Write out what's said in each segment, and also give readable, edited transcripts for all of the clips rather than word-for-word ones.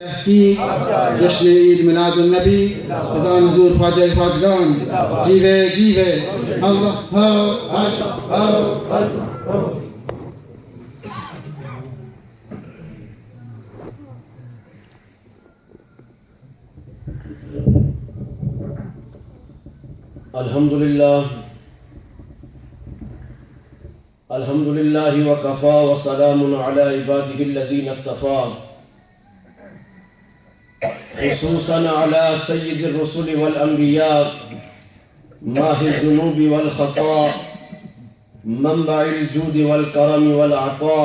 की जश्न ईद मिलाद उन नबी ख़ज़ान हुज़ूर ख्वाजा ख्वाजगान जीवे जीवे अल्लाह अल्हम्दुलिल्लाह व कफ़ा व सलामुन अला इबादिहिल्लज़ीना इस्तफ़ा खुसूसन अला सय्यिदिर रुसुल वल अंबिया माहिज़ ज़ुनूबि वल ख़ता मंबइल जूदि वल करम वल अता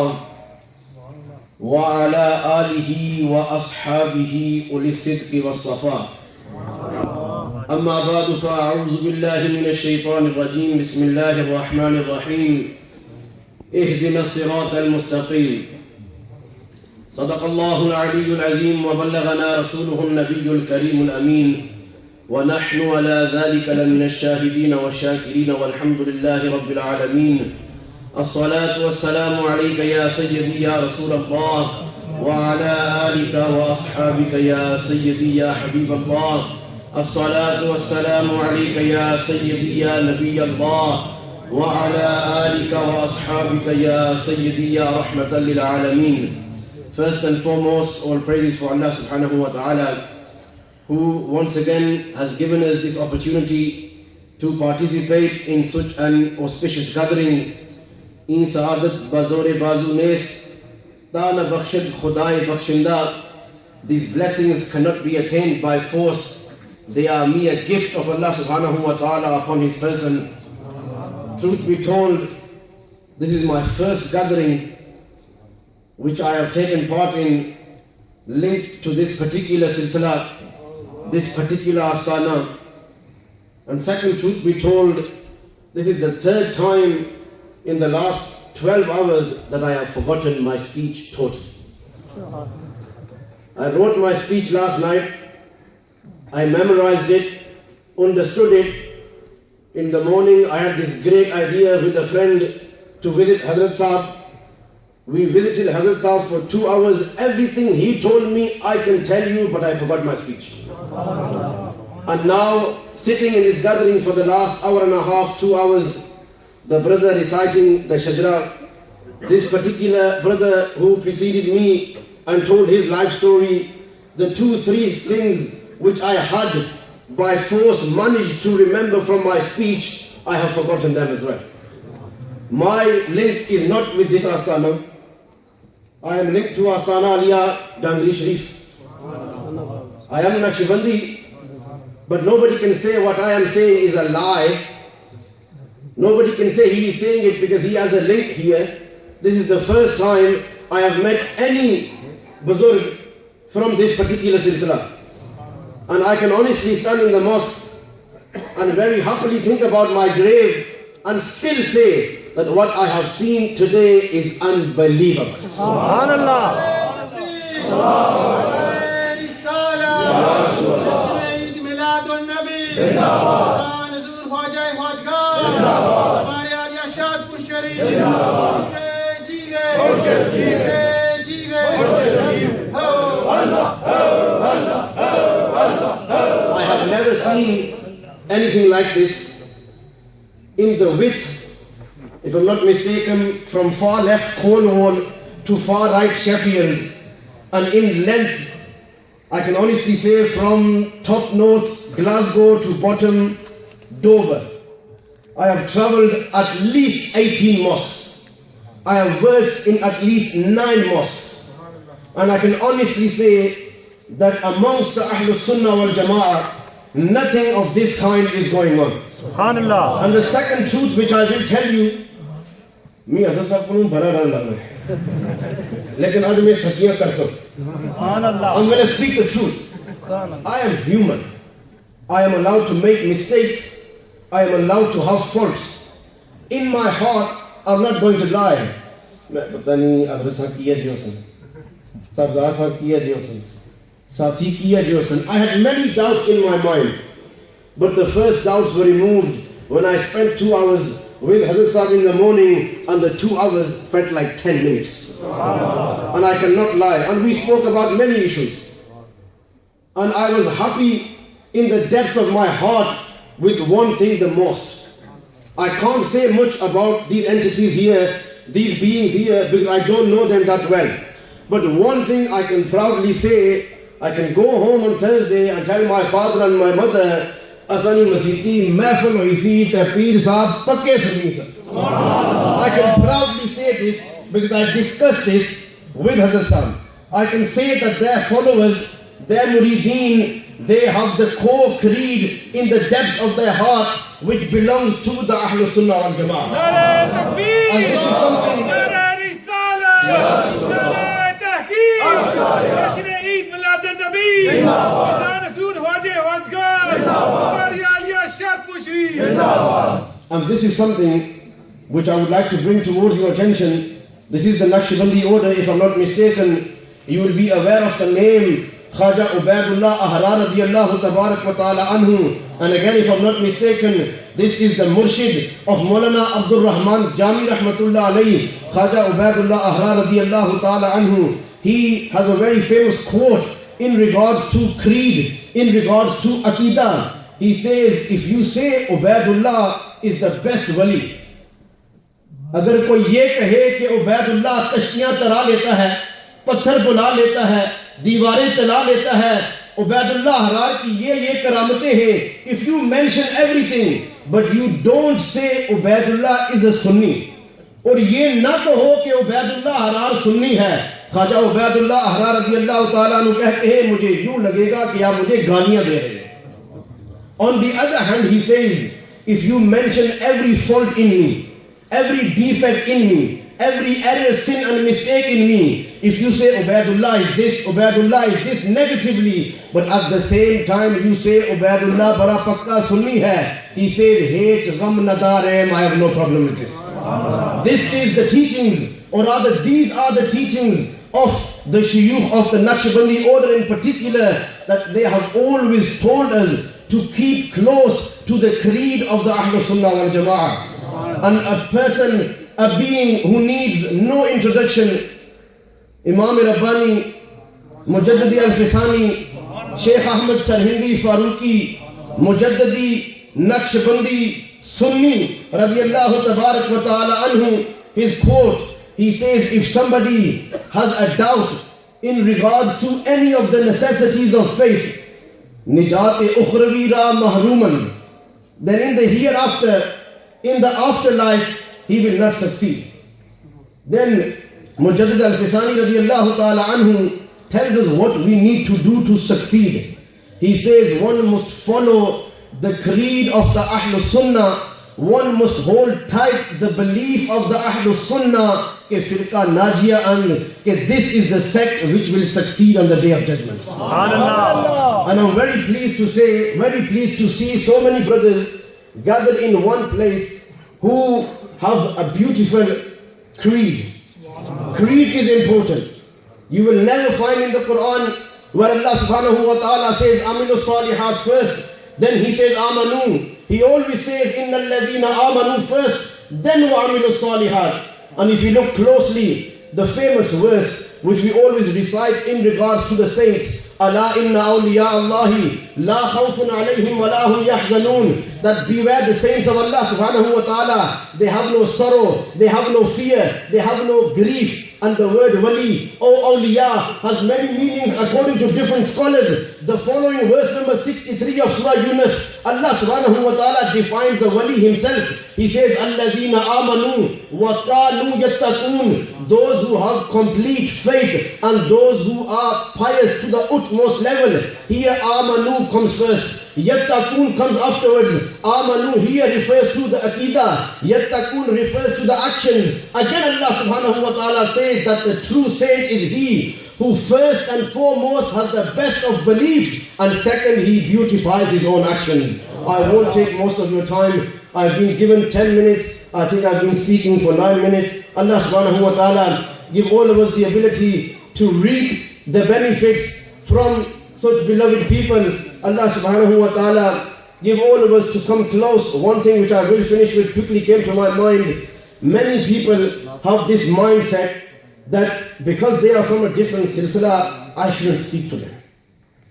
व अला आलिहि व अस्हाबिहि उलिस सिद्क़ि वस सफ़ा अम्मा बाद फ़अऊज़ु बिल्लाहि मिनश शैतानिर रजीम बिस्मिल्लाहिर रहमानिर रहीम इहदिना सिरातल मुस्तक़ीम सदक़ल्लाहुल अलीयुल अज़ीम व बल्लगना रसूलुहुन नबियुल करीमुल अमीन व नहनु अला ज़ालिका लमिनश शाहिदीन व शाकिरीन वल्हम्दुलिल्लाहि रब्बिल आलमीन अस्सलातु वस्सलामु अलैका या सय्यदी या रसूलल्लाह व अला आलिका व अस्हाबिका या सय्यदी या हबीबल्लाह अस्सलातु वस्सलामु अलैका या सय्यदी या नबीयल्लाह وعلى آلك وأصحابك يا سيدي يا رحمة للعالمين. First and foremost, all praises for Allah subhanahu wa ta'ala, who once again has given us this opportunity to participate in such an auspicious gathering. In Sa'adat Bazore Bazu Nes, Ta'ala Bakshid Khudai Bakshinda. These blessings cannot be attained by force. They are mere gift of Allah subhanahu wa ta'ala upon His person. Truth be told, this is my first gathering which I have taken part in, linked to this particular silsila, this particular asana. And second, truth be told, this is the third time in the last 12 hours that I have forgotten my speech totally. I wrote my speech last night, I memorized it, understood it. In the morning, I had this great idea with a friend to visit Hazrat Sahib. We visited Hazrat Sahib for 2 hours. Everything he told me, I can tell you, but I forgot my speech. And now, sitting in this gathering for the last hour and a half, 2 hours, the brother reciting the Shajra, this particular brother who preceded me and told his life story, the 2-3 things which I had by force managed to remember from my speech, I have forgotten them as well. My link is not with this Astana. I am linked to Astana Aliyah Dangri Sharif. I am Naqshbandi, but nobody can say what I am saying is a lie. Nobody can say he is saying it because he has a link here. This is the first time I have met any Buzurg from this particular silsila. And I can honestly stand in the mosque and very happily think about my grave and still say that what I have seen today is unbelievable. Subhanallah. I have never seen anything like this in the width, if I'm not mistaken, from far left Cornwall to far right Sheffield, and in length, I can honestly say from top north Glasgow to bottom Dover. I have travelled at least 18 mosques. I have worked in at least 9 mosques. And I can honestly say that amongst the Ahlul Sunnah wal Jama'ah, nothing of this kind is going on. Subhanallah. And the second truth which I will tell you, me Hazrat Sahib ko bada dar lag raha hai, lekin aaj main sachiyan kar sakta. Subhanallah. I'm going to speak the truth. I am human. I am allowed to make mistakes. I am allowed to have faults. In my heart, I'm not going to lie. मैं पता नहीं अगर साथ किया जो सन, सरदार साहब किया जो सन, साथी किया जो सन. I had many doubts in my mind, but the first doubts were removed when I spent 2 hours with Hazrat Sahib in the morning, and the 2 hours felt like 10 minutes. And I cannot lie. And we spoke about many issues. And I was happy in the depths of my heart with one thing the most. I can't say much about these entities here, these beings here, because I don't know them that well. But one thing I can proudly say, I can go home on Thursday and tell my father and my mother, Asani Masiti, Mahfil Huisi, Tapir Sahab, Pakke Sunni sir. I can proudly say this because I discussed this with Hazrat Sahab. I can say that their followers, their murideen, they have the core creed in the depths of their heart which belongs to the Ahlul Sunnah wal Jama'ah. And this is something. And this is something which I would like to bring towards your attention. This is the Naqshbandi order, if I'm not mistaken. You will be aware of the name Khaja Ubaidullah Ahrar radiyallahu tabarak wa ta'ala anhu. And again, if I'm not mistaken, this is the Murshid of Maulana Abdul Rahman Jami rahmatullah alayhi, Khaja Ubaidullah Ahrar radiyallahu ta'ala anhu. He has a very famous quote in regards to creed, in regards to Aqidah. He says, if you say Ubaidullah is the best wali, अगर कोई ये कहे कि उबैदुल्लाह कश्तियां तरा लेता है, पत्थर बुला लेता है, दीवारें चला लेता है, उबैदुल्लाह हरार की ये करामतें हैं, if you mention everything but you don't say Ubaidullah is a sunni, और ये ना कहो कि उबैदुल्लाह हरार सुन्नी है, ख्वाजा उबैदुल्लाह हरार रज़ियल्लाहु ताला अन्हु कहते हैं, मुझे यूं लगेगा कि आप मुझे गालियां दे रहे हैं. On the other hand, he says, if you mention every fault in me, every defect in me, every error, sin and mistake in me, if you say Ubaidullah is this negatively, but at the same time you say Ubaidullah bara pakka sunni hai, he says, hate, gham, nadar, I have no problem with this. This is the teachings, or rather these are the teachings of the shuyukh of the Naqshbandi order in particular, that they have always told us to keep close to the creed of the Ahlul Sunnah wal Jama'ah. And a person, a being who needs no introduction, Imam Rabbani, Mujaddadi Al-Fithani, Sheikh Ahmad Sarhindi Faruqi, Mujaddadi Naqshbandi Sunni radiyallahu tabarak wa ta'ala anhu, his quote, he says, if somebody has a doubt in regards to any of the necessities of faith, Nijat-e ukhravi ra mahruman, then in the hereafter, in the afterlife, he will not succeed. Then Mujaddid Al-Fithani radiyallahu ta'ala anhu tells us what we need to do to succeed. He says one must follow the creed of the Ahlul Sunnah, one must hold tight the belief of the Ahlul Sunnah, ke firqa najiyah, and this is the sect which will succeed on the Day of Judgment. And I'm very pleased to see so many brothers gathered in one place who have a beautiful creed. Creed is important. You will never find in the Quran where Allah subhanahu wa ta'ala says Aminu Salihat first, then he says Amanu. He always says Inna alladhina amanu first, then wa Aminu Salihat. And if you look closely, the famous verse which we always recite in regards to the saints, Ala inna awliya Allahi la khawfun alayhim wa la hum yahzanun, that beware the saints of Allah subhanahu wa ta'ala, they have no sorrow, they have no fear, they have no grief. And the word wali, or awliya, has many meanings according to different scholars. The following verse number 63 of Surah Yunus, Allah subhanahu wa ta'ala defines the wali himself. He says, Alladhina amanu wa kanu yattaqun, those who have complete faith and those who are pious to the utmost level. Here amanu comes first. Yattaqun comes afterwards. Amanu here refers to the Aqidah. Yattaqun refers to the actions. Again Allah subhanahu wa ta'ala says that the true saint is he who first and foremost has the best of belief, and second, he beautifies his own actions. I won't take most of your time. I've been given 10 minutes. I think I've been speaking for 9 minutes. Allah subhanahu wa ta'ala give all of us the ability to reap the benefits from such beloved people. Allah subhanahu wa ta'ala give all of us to come close. One thing which I will finish with quickly came to my mind. Many people have this mindset that because they are from a different silsila, I shouldn't speak to them.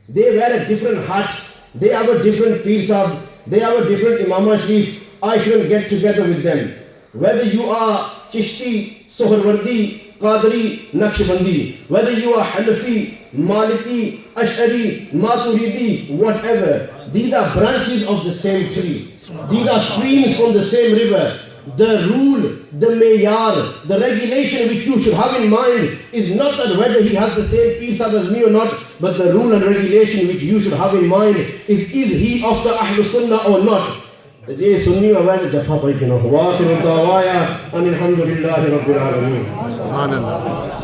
They wear a different hat. They have a different Pir Sahib. They have a different Imam Sharif. I shouldn't get together with them. Whether you are Chishti, Soharwardi, Qadri, Naqshbandi, whether you are Hanafi, Maliki, Ash'ari, Maturidi, whatever, these are branches of the same tree. These are streams from the same river. The rule, the mayar, the regulation which you should have in mind is not that whether he has the same Pir Sahib as me or not, but the rule and regulation which you should have in mind is he of the Ahlul Sunnah or not? The Sunni wa wal Jafa Wa akhiru da'waya anil hamdulillahi rabbil alameen. Subhanallah.